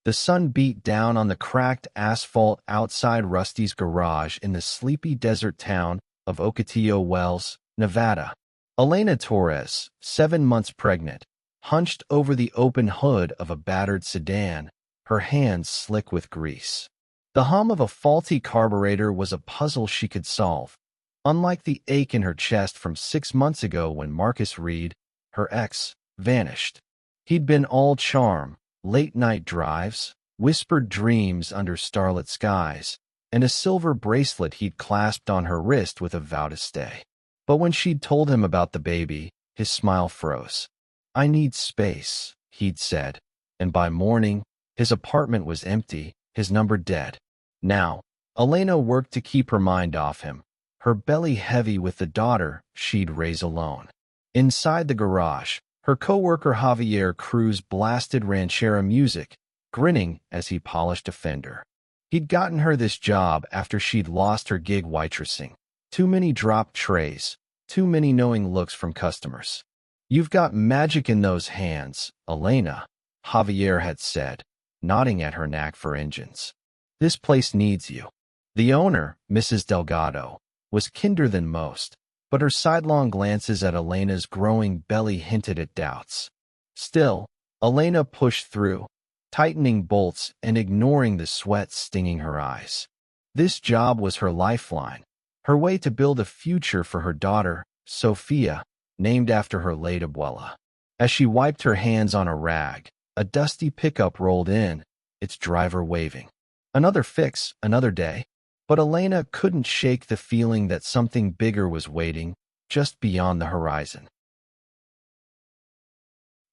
The sun beat down on the cracked asphalt outside Rusty's garage in the sleepy desert town of Ocotillo Wells, Nevada. Elena Torres, 7 months pregnant, hunched over the open hood of a battered sedan, her hands slick with grease. The hum of a faulty carburetor was a puzzle she could solve, unlike the ache in her chest from 6 months ago when Marcus Reed, her ex, vanished. He'd been all charm, late-night drives, whispered dreams under starlit skies, and a silver bracelet he'd clasped on her wrist with a vow to stay. But when she'd told him about the baby, his smile froze. "I need space," he'd said, and by morning, his apartment was empty, his number dead. Now, Elena worked to keep her mind off him, her belly heavy with the daughter she'd raise alone. Inside the garage, her coworker Javier Cruz blasted ranchera music, grinning as he polished a fender. He'd gotten her this job after she'd lost her gig waitressing. Too many dropped trays, too many knowing looks from customers. "You've got magic in those hands, Elena," Javier had said, nodding at her knack for engines. "This place needs you." The owner, Mrs. Delgado, was kinder than most, but her sidelong glances at Elena's growing belly hinted at doubts. Still, Elena pushed through, tightening bolts and ignoring the sweat stinging her eyes. This job was her lifeline, her way to build a future for her daughter, Sophia, named after her late abuela. As she wiped her hands on a rag, a dusty pickup rolled in, its driver waving. Another fix, another day. But Elena couldn't shake the feeling that something bigger was waiting, just beyond the horizon.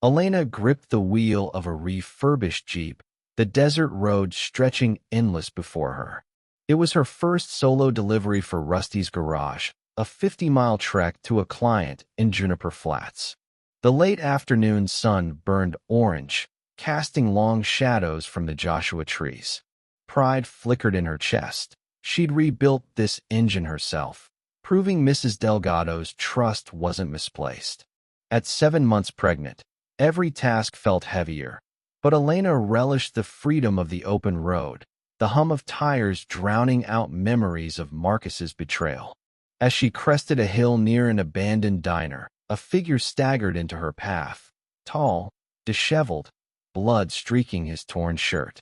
Elena gripped the wheel of a refurbished Jeep, the desert road stretching endless before her. It was her first solo delivery for Rusty's Garage, a 50-mile trek to a client in Juniper Flats. The late afternoon sun burned orange, casting long shadows from the Joshua trees. Pride flickered in her chest. She'd rebuilt this engine herself, proving Mrs. Delgado's trust wasn't misplaced. At 7 months pregnant, every task felt heavier, but Elena relished the freedom of the open road, the hum of tires drowning out memories of Marcus's betrayal. As she crested a hill near an abandoned diner, a figure staggered into her path, tall, disheveled, blood streaking his torn shirt.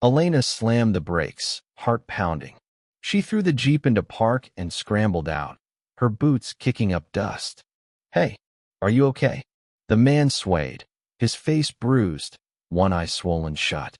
Elena slammed the brakes, heart pounding. She threw the Jeep into park and scrambled out, her boots kicking up dust. "Hey, are you okay?" The man swayed, his face bruised, one eye swollen shut.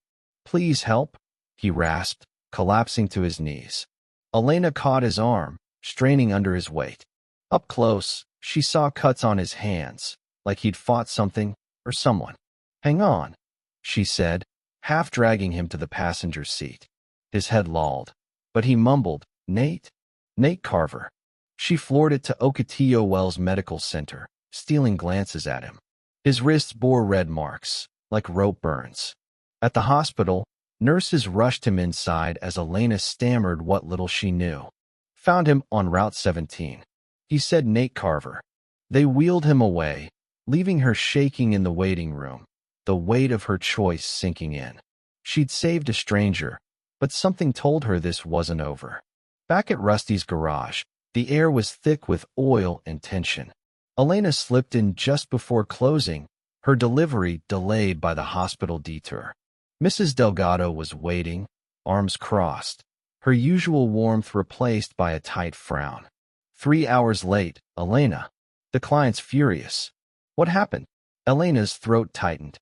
"Please help," he rasped, collapsing to his knees. Elena caught his arm, straining under his weight. Up close, she saw cuts on his hands, like he'd fought something or someone. "Hang on," she said, half dragging him to the passenger seat. His head lolled, but he mumbled, "Nate? Nate Carver." She floored it to Ocotillo Wells Medical Center, stealing glances at him. His wrists bore red marks, like rope burns. At the hospital, nurses rushed him inside as Elena stammered what little she knew. "Found him on Route 17. He said Nate Carver." They wheeled him away, leaving her shaking in the waiting room, the weight of her choice sinking in. She'd saved a stranger, but something told her this wasn't over. Back at Rusty's Garage, the air was thick with oil and tension. Elena slipped in just before closing, her delivery delayed by the hospital detour. Mrs. Delgado was waiting, arms crossed, her usual warmth replaced by a tight frown. 3 hours late, Elena. The client's furious. "What happened?" Elena's throat tightened.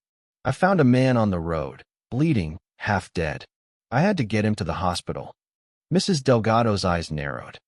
"I found a man on the road, bleeding, half dead. I had to get him to the hospital." Mrs. Delgado's eyes narrowed.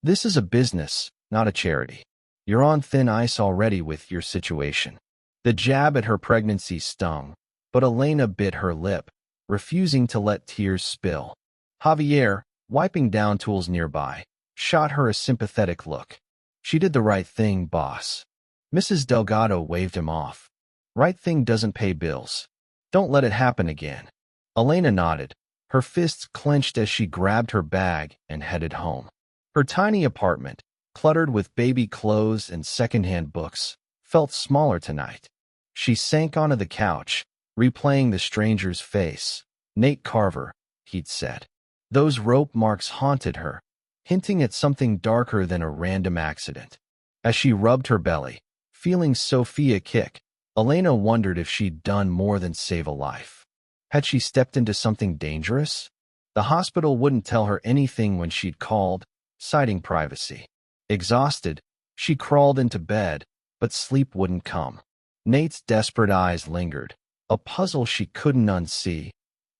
"This is a business, not a charity. You're on thin ice already with your situation." The jab at her pregnancy stung, but Elena bit her lip, refusing to let tears spill. Javier, wiping down tools nearby, shot her a sympathetic look. "She did the right thing, boss." Mrs. Delgado waved him off. "Right thing doesn't pay bills. Don't let it happen again." Elena nodded, her fists clenched as she grabbed her bag and headed home. Her tiny apartment, cluttered with baby clothes and secondhand books, felt smaller tonight. She sank onto the couch, replaying the stranger's face, Nate Carver, he'd said. Those rope marks haunted her, hinting at something darker than a random accident. As she rubbed her belly, feeling Sophia kick, Elena wondered if she'd done more than save a life. Had she stepped into something dangerous? The hospital wouldn't tell her anything when she'd called, citing privacy. Exhausted, she crawled into bed, but sleep wouldn't come. Nate's desperate eyes lingered, a puzzle she couldn't unsee,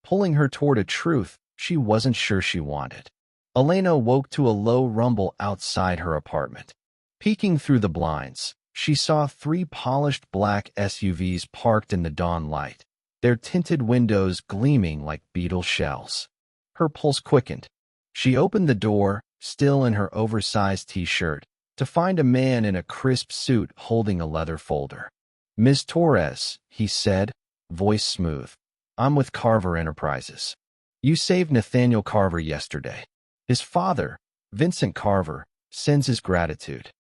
pulling her toward a truth she wasn't sure she wanted. Elena woke to a low rumble outside her apartment. Peeking through the blinds, she saw 3 polished black SUVs parked in the dawn light, their tinted windows gleaming like beetle shells. Her pulse quickened. She opened the door, still in her oversized t-shirt, to find a man in a crisp suit holding a leather folder. "Ms. Torres," he said, voice smooth. "I'm with Carver Enterprises. You saved Nathaniel Carver yesterday. His father, Vincent Carver, sends his gratitude."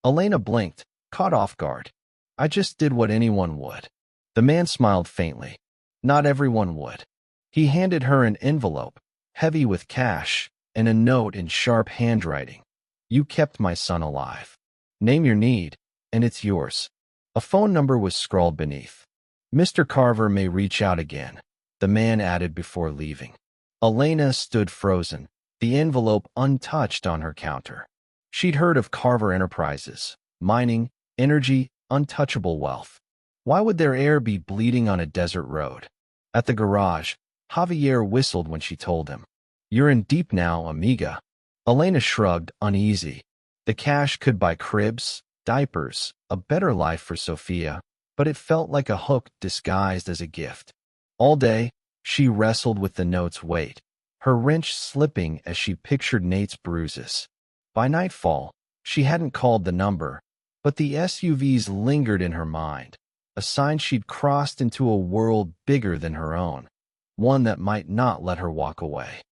Elena blinked, caught off guard. "I just did what anyone would." The man smiled faintly. "Not everyone would." He handed her an envelope, heavy with cash, and a note in sharp handwriting. "You kept my son alive. Name your need, and it's yours." A phone number was scrawled beneath. "Mr. Carver may reach out again," the man added before leaving. Elena stood frozen, the envelope untouched on her counter. She'd heard of Carver Enterprises, mining, energy, untouchable wealth. Why would their heir be bleeding on a desert road? At the garage, Javier whistled when she told him. "You're in deep now, amiga." Elena shrugged, uneasy. The cash could buy cribs, diapers, a better life for Sophia, but it felt like a hook disguised as a gift. All day, she wrestled with the note's weight, her wrench slipping as she pictured Nate's bruises. By nightfall, she hadn't called the number, but the SUVs lingered in her mind, a sign she'd crossed into a world bigger than her own, one that might not let her walk away.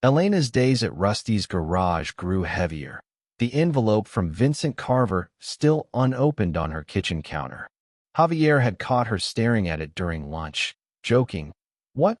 Elena's days at Rusty's garage grew heavier, the envelope from Vincent Carver still unopened on her kitchen counter. Javier had caught her staring at it during lunch, joking, "What?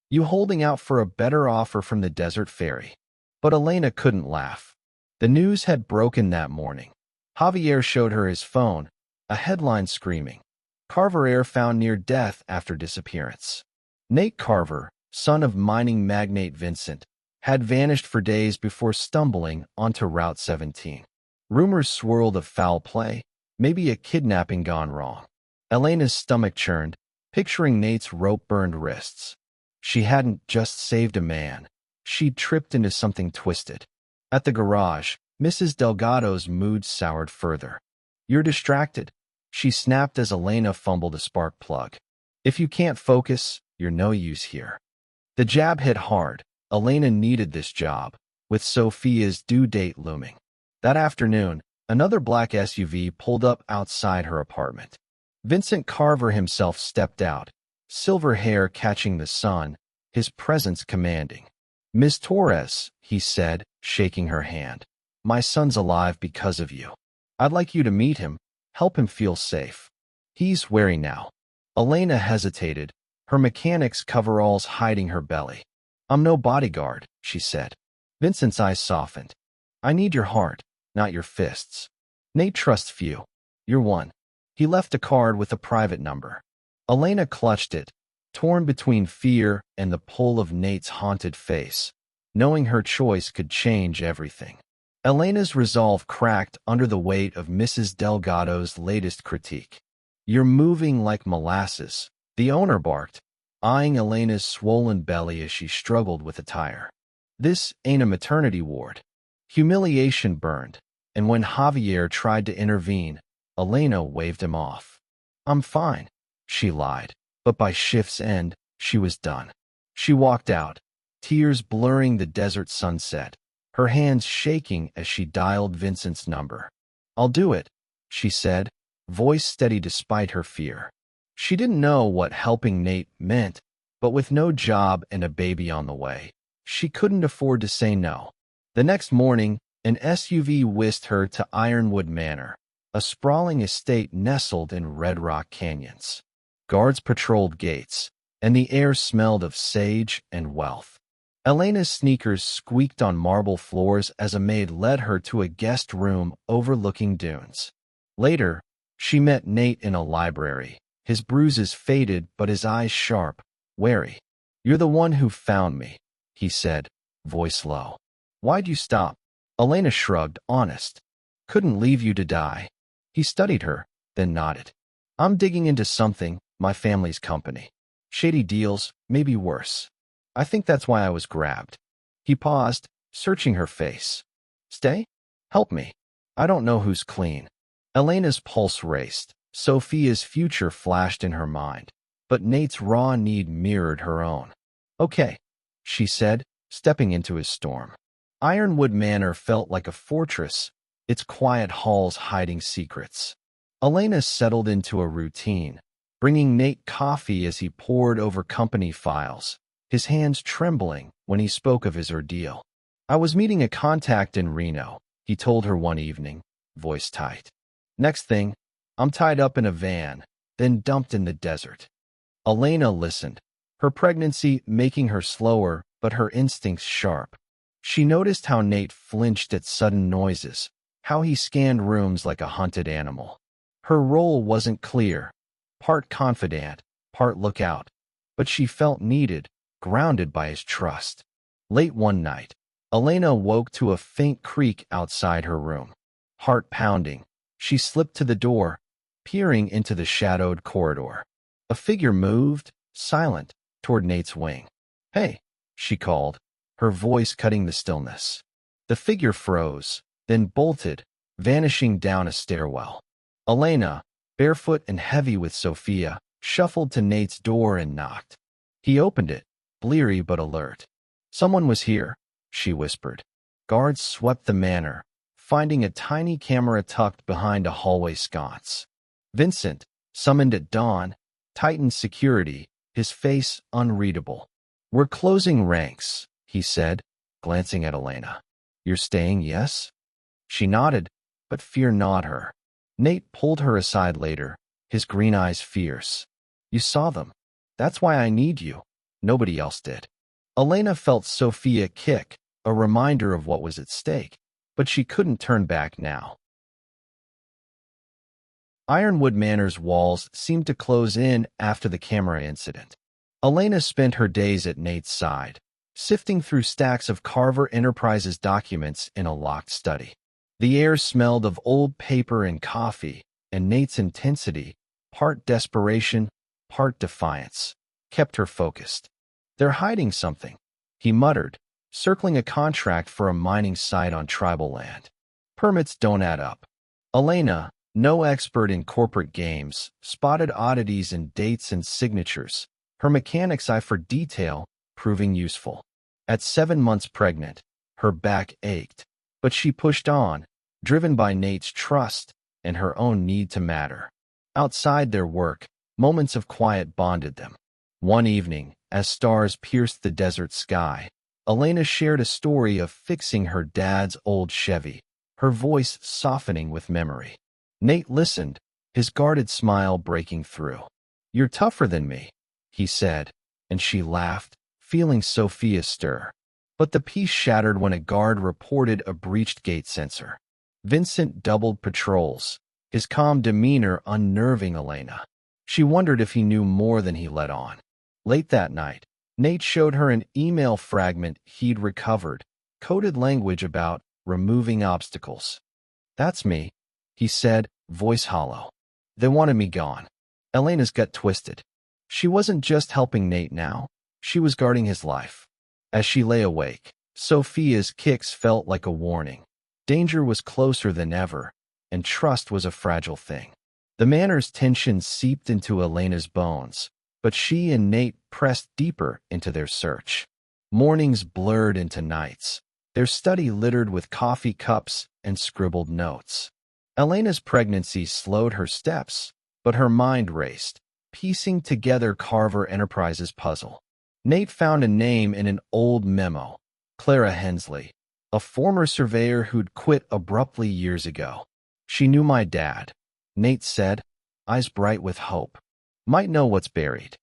You holding out for a better offer from the Desert Ferry?" But Elena couldn't laugh. The news had broken that morning. Javier showed her his phone, a headline screaming, "Carver heir found near death after disappearance." Nate Carver, son of mining magnate Vincent, had vanished for days before stumbling onto Route 17. Rumors swirled of foul play, maybe a kidnapping gone wrong. Elena's stomach churned, picturing Nate's rope-burned wrists. She hadn't just saved a man. She'd tripped into something twisted. At the garage, Mrs. Delgado's mood soured further. "You're distracted," she snapped as Elena fumbled a spark plug. "If you can't focus, you're no use here." The jab hit hard. Elena needed this job, with Sophia's due date looming. That afternoon, another black SUV pulled up outside her apartment. Vincent Carver himself stepped out, silver hair catching the sun, his presence commanding. "Ms. Torres," he said, shaking her hand, "my son's alive because of you. I'd like you to meet him, help him feel safe. He's wary now." Elena hesitated, her mechanic's coveralls hiding her belly. "I'm no bodyguard," she said. Vincent's eyes softened. "I need your heart, not your fists. Nate trusts few. You're one." He left a card with a private number. Elena clutched it, torn between fear and the pull of Nate's haunted face, knowing her choice could change everything. Elena's resolve cracked under the weight of Mrs. Delgado's latest critique. "You're moving like molasses," the owner barked, eyeing Elena's swollen belly as she struggled with attire. "This ain't a maternity ward." Humiliation burned, and when Javier tried to intervene, Elena waved him off. "I'm fine," she lied, but by shift's end, she was done. She walked out, tears blurring the desert sunset, her hands shaking as she dialed Vincent's number. "I'll do it," she said, voice steady despite her fear. She didn't know what helping Nate meant, but with no job and a baby on the way, she couldn't afford to say no. The next morning, an SUV whisked her to Ironwood Manor, a sprawling estate nestled in Red Rock canyons. Guards patrolled gates, and the air smelled of sage and wealth. Elena's sneakers squeaked on marble floors as a maid led her to a guest room overlooking dunes. Later, she met Nate in a library, his bruises faded but his eyes sharp, wary. "You're the one who found me," he said, voice low. "Why'd you stop?" Elena shrugged, honest. "Couldn't leave you to die." He studied her, then nodded. "I'm digging into something, my family's company. Shady deals, maybe worse. I think that's why I was grabbed." He paused, searching her face. "Stay? Help me. I don't know who's clean." Elena's pulse raced. Sophia's future flashed in her mind, but Nate's raw need mirrored her own. "Okay," she said, stepping into his storm. Ironwood Manor felt like a fortress, its quiet halls hiding secrets. Elena settled into a routine, bringing Nate coffee as he pored over company files, his hands trembling when he spoke of his ordeal. "I was meeting a contact in Reno," he told her one evening, voice tight. "Next thing, I'm tied up in a van, then dumped in the desert." Elena listened, her pregnancy making her slower but her instincts sharp. She noticed how Nate flinched at sudden noises, how he scanned rooms like a hunted animal. Her role wasn't clear, part confidant, part lookout, but she felt needed, grounded by his trust. Late one night, Elena woke to a faint creak outside her room. Heart pounding, she slipped to the door, peering into the shadowed corridor. A figure moved, silent, toward Nate's wing. "Hey," she called, her voice cutting the stillness. The figure froze, then bolted, vanishing down a stairwell. Elena, barefoot and heavy with Sophia, shuffled to Nate's door and knocked. He opened it, bleary but alert. "Someone was here," she whispered. Guards swept the manor, finding a tiny camera tucked behind a hallway sconce. Vincent, summoned at dawn, tightened security, his face unreadable. "We're closing ranks," he said, glancing at Elena. "You're staying, yes?" She nodded, but fear gnawed her. Nate pulled her aside later, his green eyes fierce. "You saw them. That's why I need you. Nobody else did." Elena felt Sophia kick, a reminder of what was at stake, but she couldn't turn back now. Ironwood Manor's walls seemed to close in after the camera incident. Elena spent her days at Nate's side, sifting through stacks of Carver Enterprises documents in a locked study. The air smelled of old paper and coffee, and Nate's intensity, part desperation, part defiance, kept her focused. "They're hiding something," he muttered, circling a contract for a mining site on tribal land. "Permits don't add up." Elena, no expert in corporate games, spotted oddities in dates and signatures, her mechanic's eye for detail proving useful. At 7 months pregnant, her back ached, but she pushed on, driven by Nate's trust and her own need to matter. Outside their work, moments of quiet bonded them. One evening, as stars pierced the desert sky, Elena shared a story of fixing her dad's old Chevy, her voice softening with memory. Nate listened, his guarded smile breaking through. "You're tougher than me," he said, and she laughed, feeling Sophia stir. But the peace shattered when a guard reported a breached gate sensor. Vincent doubled patrols, his calm demeanor unnerving Elena. She wondered if he knew more than he let on. Late that night, Nate showed her an email fragment he'd recovered, coded language about removing obstacles. "That's me," he said, voice hollow. "They wanted me gone." Elena's gut twisted. She wasn't just helping Nate now, she was guarding his life. As she lay awake, Sophia's kicks felt like a warning. Danger was closer than ever, and trust was a fragile thing. The manor's tension seeped into Elena's bones, but she and Nate pressed deeper into their search. Mornings blurred into nights, their study littered with coffee cups and scribbled notes. Elena's pregnancy slowed her steps, but her mind raced, piecing together Carver Enterprises' puzzle. Nate found a name in an old memo, Clara Hensley, a former surveyor who'd quit abruptly years ago. "She knew my dad," Nate said, eyes bright with hope. "Might know what's buried."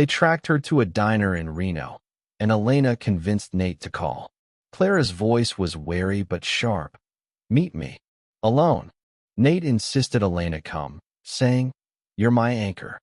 They tracked her to a diner in Reno, and Elena convinced Nate to call. Clara's voice was wary but sharp. "Meet me. Alone." Nate insisted Elena come, saying, "You're my anchor."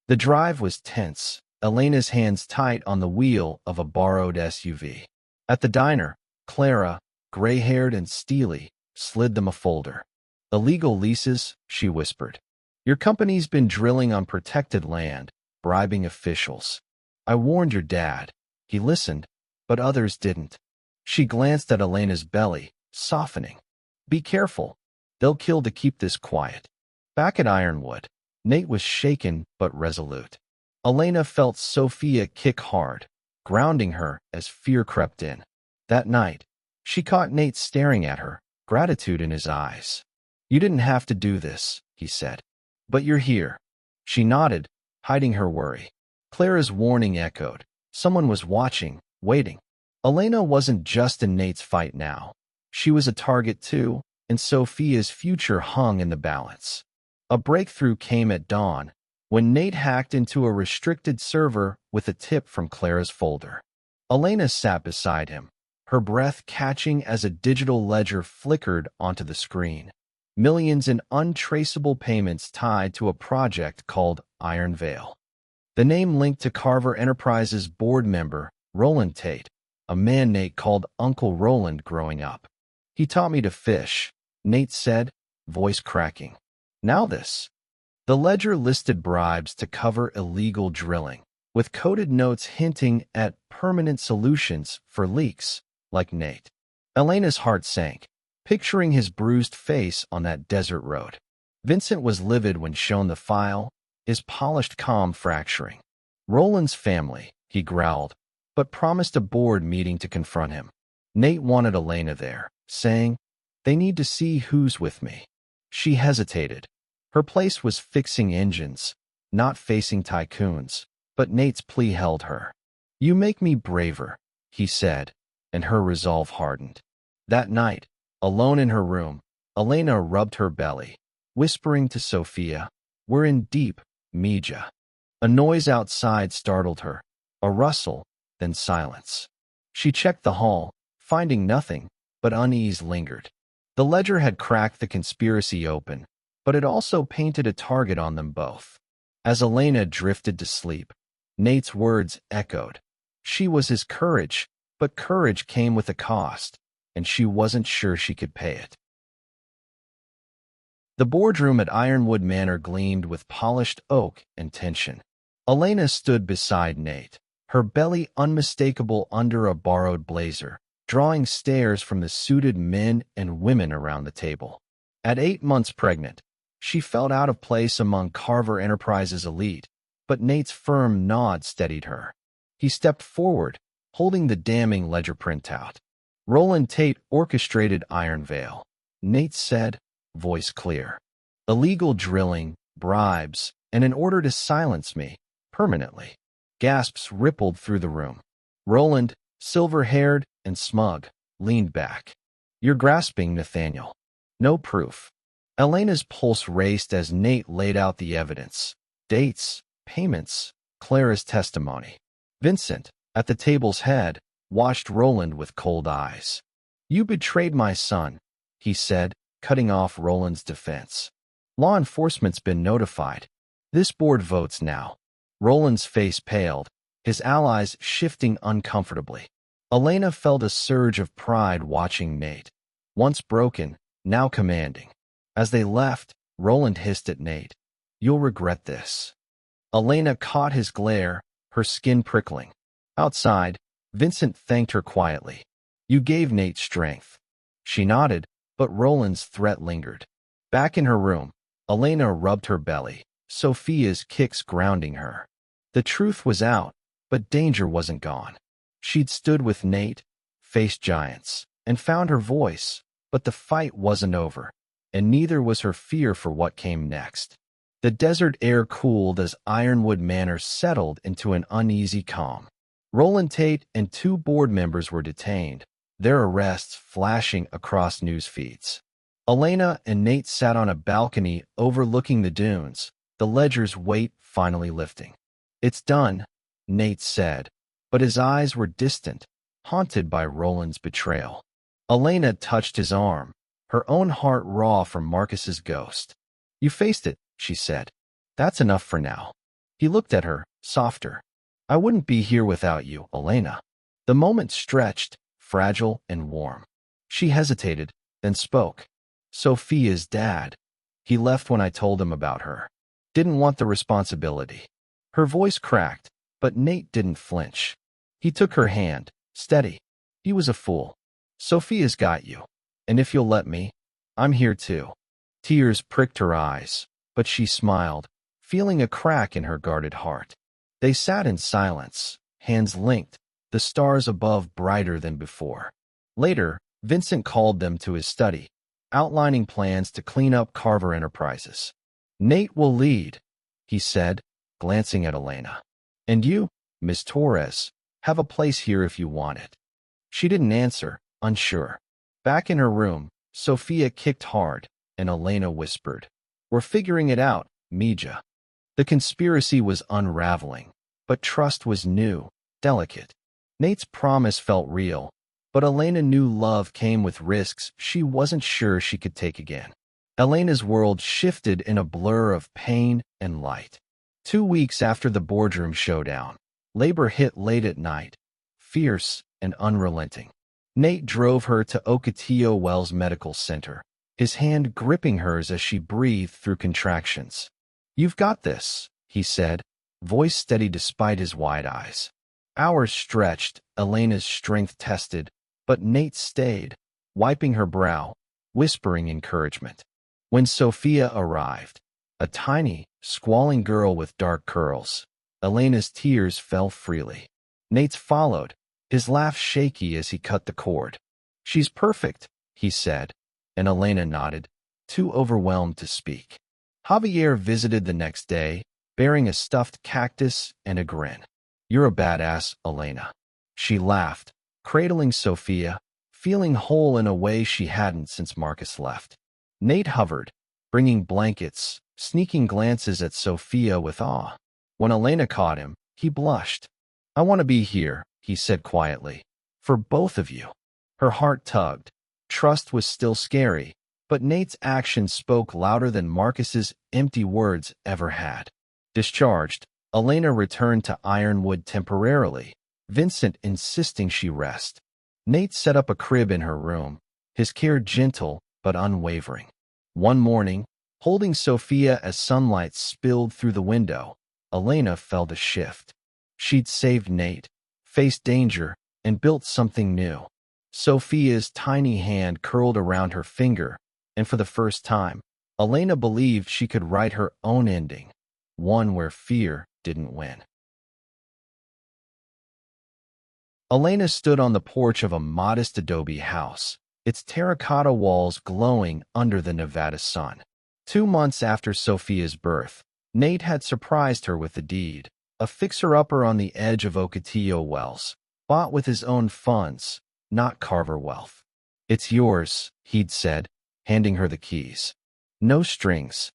The drive was tense, Elena's hands tight on the wheel of a borrowed SUV. At the diner, Clara, gray-haired and steely, slid them a folder. "Illegal leases," she whispered. "Your company's been drilling on protected land, bribing officials. I warned your dad. He listened, but others didn't." She glanced at Elena's belly, softening. "Be careful. They'll kill to keep this quiet." Back at Ironwood, Nate was shaken but resolute. Elena felt Sophia kick hard, grounding her as fear crept in. That night, she caught Nate staring at her, gratitude in his eyes. "You didn't have to do this," he said. "But you're here." She nodded, hiding her worry. Clara's warning echoed. Someone was watching, waiting. Elena wasn't just in Nate's fight now. She was a target too, and Sophia's future hung in the balance. A breakthrough came at dawn, when Nate hacked into a restricted server with a tip from Clara's folder. Elena sat beside him, her breath catching as a digital ledger flickered onto the screen. Millions in untraceable payments tied to a project called Iron Veil. The name linked to Carver Enterprises board member, Roland Tate, a man Nate called Uncle Roland growing up. "He taught me to fish," Nate said, voice cracking. "Now this." The ledger listed bribes to cover illegal drilling, with coded notes hinting at permanent solutions for leaks, like Nate. Elena's heart sank, picturing his bruised face on that desert road. Vincent was livid when shown the file, his polished calm fracturing. "Roland's family," he growled, but promised a board meeting to confront him. Nate wanted Elena there, saying, "They need to see who's with me." She hesitated. Her place was fixing engines, not facing tycoons, but Nate's plea held her. "You make me braver," he said, and her resolve hardened. That night, alone in her room, Elena rubbed her belly, whispering to Sophia, "We're in deep, Mija." A noise outside startled her, a rustle, then silence. She checked the hall, finding nothing, but unease lingered. The ledger had cracked the conspiracy open, but it also painted a target on them both. As Elena drifted to sleep, Nate's words echoed. She was his courage, but courage came with a cost, and she wasn't sure she could pay it. The boardroom at Ironwood Manor gleamed with polished oak and tension. Elena stood beside Nate, her belly unmistakable under a borrowed blazer, drawing stares from the suited men and women around the table. At 8 months pregnant, she felt out of place among Carver Enterprises' elite, but Nate's firm nod steadied her. He stepped forward, holding the damning ledger printout. "Roland Tate orchestrated Iron Veil," Nate said, voice clear. "Illegal drilling, bribes, and in order to silence me, permanently." Gasps rippled through the room. Roland, silver-haired and smug, leaned back. "You're grasping, Nathaniel. No proof." Elena's pulse raced as Nate laid out the evidence. Dates, payments, Clara's testimony. Vincent, at the table's head, watched Roland with cold eyes. "You betrayed my son," he said, cutting off Roland's defense. "Law enforcement's been notified. This board votes now." Roland's face paled, his allies shifting uncomfortably. Elena felt a surge of pride watching Nate. Once broken, now commanding. As they left, Roland hissed at Nate, "You'll regret this." Elena caught his glare, her skin prickling. Outside, Vincent thanked her quietly. "You gave Nate strength." She nodded, but Roland's threat lingered. Back in her room, Elena rubbed her belly, Sophia's kicks grounding her. The truth was out, but danger wasn't gone. She'd stood with Nate, faced giants, and found her voice, but the fight wasn't over, and neither was her fear for what came next. The desert air cooled as Ironwood Manor settled into an uneasy calm. Roland Tate and 2 board members were detained, their arrests flashing across news feeds. Elena and Nate sat on a balcony overlooking the dunes, the ledger's weight finally lifting. "It's done," Nate said, but his eyes were distant, haunted by Roland's betrayal. Elena touched his arm, her own heart raw from Marcus's ghost. You faced it, she said. That's enough for now. He looked at her, softer. I wouldn't be here without you, Elena. The moment stretched, fragile and warm. She hesitated, then spoke. Sophia's dad. He left when I told him about her. Didn't want the responsibility. Her voice cracked, but Nate didn't flinch. He took her hand, steady. He was a fool. Sophia's got you. And if you'll let me, I'm here too. Tears pricked her eyes, but she smiled, feeling a crack in her guarded heart. They sat in silence, hands linked, the stars above brighter than before. Later, Vincent called them to his study, outlining plans to clean up Carver Enterprises. Nate will lead, he said, glancing at Elena. And you, Miss Torres, have a place here if you want it. She didn't answer, unsure. Back in her room, Sophia kicked hard, and Elena whispered, We're figuring it out, Mija. The conspiracy was unraveling, but trust was new, delicate. Nate's promise felt real, but Elena knew love came with risks she wasn't sure she could take again. Elena's world shifted in a blur of pain and light. 2 weeks after the boardroom showdown, labor hit late at night, fierce and unrelenting. Nate drove her to Ocotillo Wells Medical Center, his hand gripping hers as she breathed through contractions. You've got this, he said, voice steady despite his wide eyes. Hours stretched, Elena's strength tested, but Nate stayed, wiping her brow, whispering encouragement. When Sophia arrived, a tiny, squalling girl with dark curls, Elena's tears fell freely. Nate's followed, his laugh shaky as he cut the cord. She's perfect, he said, and Elena nodded, too overwhelmed to speak. Javier visited the next day, bearing a stuffed cactus and a grin. You're a badass, Elena. She laughed, cradling Sophia, feeling whole in a way she hadn't since Marcus left. Nate hovered, bringing blankets, sneaking glances at Sophia with awe. When Elena caught him, he blushed. I want to be here, he said quietly, for both of you. Her heart tugged. Trust was still scary, but Nate's actions spoke louder than Marcus's empty words ever had. Discharged, Elena returned to Ironwood temporarily, Vincent insisting she rest. Nate set up a crib in her room, his care gentle but unwavering. One morning, holding Sophia as sunlight spilled through the window, Elena felt a shift. She'd saved Nate, faced danger, and built something new. Sophia's tiny hand curled around her finger, and for the first time, Elena believed she could write her own ending, one where fear didn't win. Elena stood on the porch of a modest adobe house, its terracotta walls glowing under the Nevada sun. 2 months after Sophia's birth, Nate had surprised her with the deed, a fixer-upper on the edge of Ocotillo Wells, bought with his own funds, not Carver wealth. It's yours, he'd said, handing her the keys. No strings.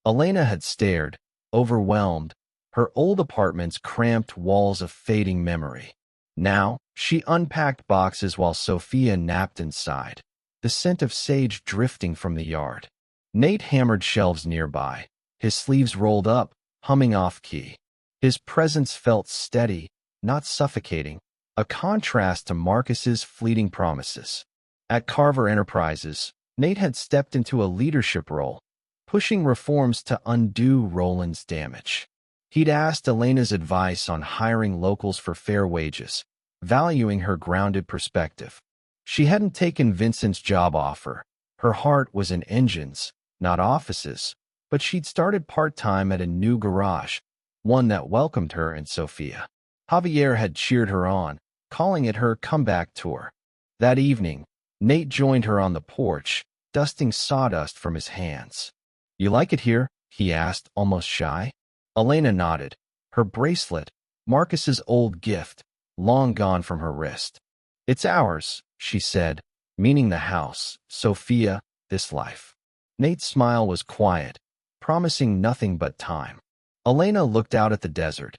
Elena had stared, overwhelmed, her old apartment's cramped walls of fading memory. Now, she unpacked boxes while Sophia napped inside, the scent of sage drifting from the yard. Nate hammered shelves nearby, his sleeves rolled up, humming off-key. His presence felt steady, not suffocating, a contrast to Marcus's fleeting promises. At Carver Enterprises, Nate had stepped into a leadership role, pushing reforms to undo Roland's damage. He'd asked Elena's advice on hiring locals for fair wages, valuing her grounded perspective. She hadn't taken Vincent's job offer. Her heart was in engines, not offices, but she'd started part-time at a new garage, one that welcomed her and Sophia. Javier had cheered her on, calling it her comeback tour. That evening, Nate joined her on the porch, dusting sawdust from his hands. You like it here? He asked, almost shy. Elena nodded. Her bracelet, Marcus's old gift, long gone from her wrist. It's ours, she said, meaning the house, Sophia, this life. Nate's smile was quiet, promising nothing but time. Elena looked out at the desert,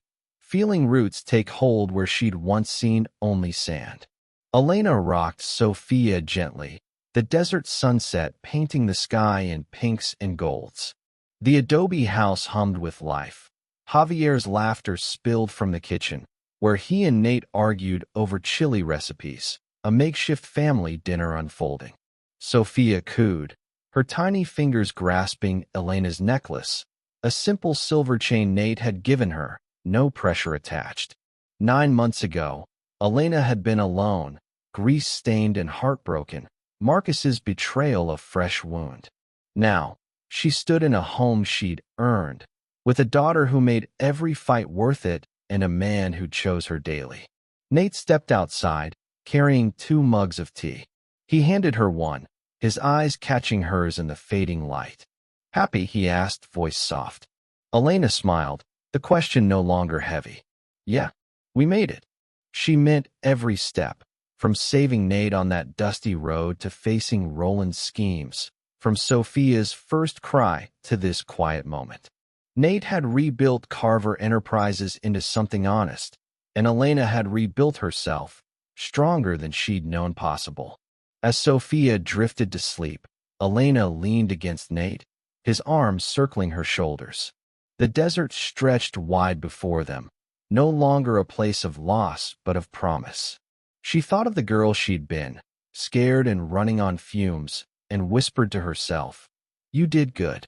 feeling roots take hold where she'd once seen only sand. Elena rocked Sophia gently, the desert sunset painting the sky in pinks and golds. The adobe house hummed with life. Javier's laughter spilled from the kitchen, where he and Nate argued over chili recipes, a makeshift family dinner unfolding. Sophia cooed, her tiny fingers grasping Elena's necklace, a simple silver chain Nate had given her, no pressure attached. 9 months ago, Elena had been alone, grease-stained and heartbroken, Marcus's betrayal a fresh wound. Now, she stood in a home she'd earned, with a daughter who made every fight worth it and a man who chose her daily. Nate stepped outside, carrying 2 mugs of tea. He handed her one, his eyes catching hers in the fading light. "Happy?" he asked, voice soft. Elena smiled, the question no longer heavy. "Yeah, we made it." She meant every step, from saving Nate on that dusty road to facing Roland's schemes, from Sophia's first cry to this quiet moment. Nate had rebuilt Carver Enterprises into something honest, and Elena had rebuilt herself, stronger than she'd known possible. As Sophia drifted to sleep, Elena leaned against Nate, his arms circling her shoulders. The desert stretched wide before them, no longer a place of loss but of promise. She thought of the girl she'd been, scared and running on fumes, and whispered to herself, "You did good."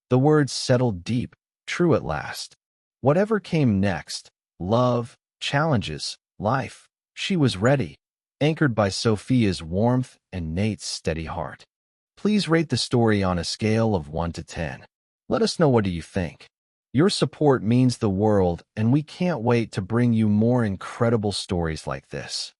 The words settled deep, true at last. Whatever came next, love, challenges, life, she was ready, anchored by Sophia's warmth and Nate's steady heart. Please rate the story on a scale of 1 to 10. Let us know, what do you think? Your support means the world, and we can't wait to bring you more incredible stories like this.